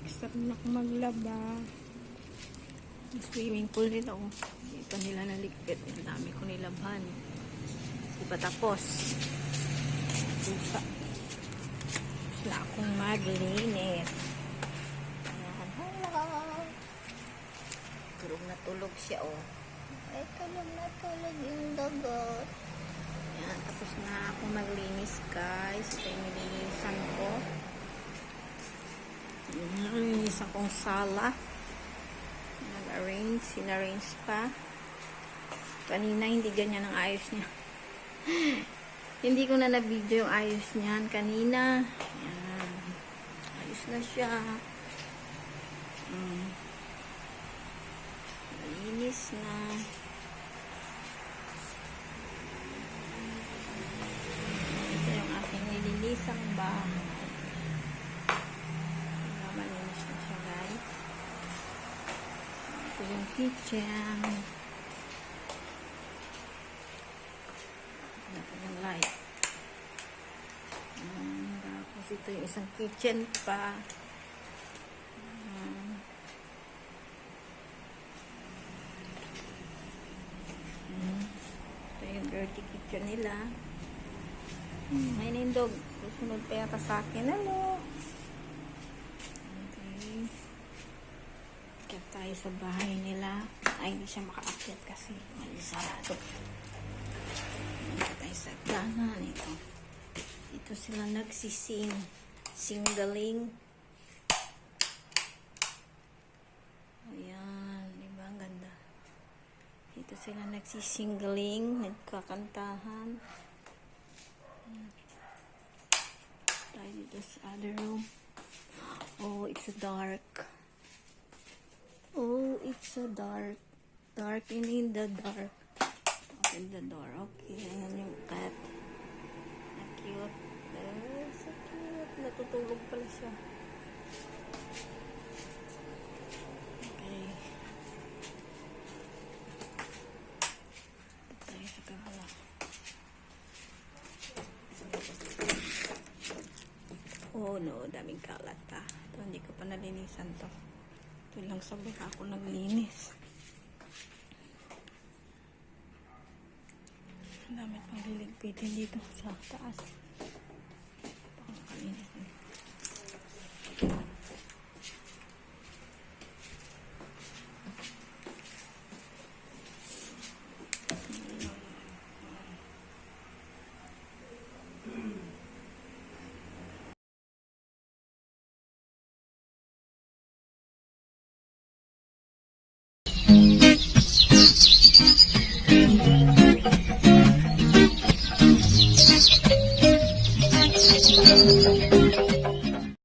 Stop na akong maglaba. Swimming pool nila. Oh. Hindi pa nila naligpit. Ang dami ko nilabhan. Hindi pa tapos. Pusa. Tapos na akong maglinis. Ayan. Hello. Tulog na tulog siya. Oh. Ay, tulog na tulog yung dagot. Ayan. Tapos na akong maglinis, guys. Ito yung nilinisan ko. Nilinis akong sala. Sinarrange pa. Kanina hindi ganyan ang ayos niya. Hindi ko na na-video yung ayos niyan kanina. Ayan. Ayos na siya. Malinis na. Ito yung aking nilinisang bahay. Malinis na siya, guys. Ito yung kitchen. Ito yung light. Tapos ito yung isang kitchen pa. Ito yung dirty kitchen nila. May nindog. Susunod pa yata sa akin. Hello. Tayo sa bahay nila. Ay, hindi siya makaakyat kasi mali sarado. Tayo sa danan ito. Ito sila nagsising. Singgaling. Ayan. Diba? Ang ganda. Ito sila nagsisinggaling. Nagkakantahan. Tayo dito sa other room. Oh, it's dark. Oh, it's so dark. Dark and in the dark. Open the door. Okay. Ayan yung cat. Na-cute. So cute. Natutulog pala siya. Okay. Ito tayo sa kabala. Oh no, daming kalat ha. Ito, hindi ko pa nalinisan to. Ito lang sabi ako naglinis. Ang dami pang liligpitin dito sa taas. Pakakalinis na. Thank you.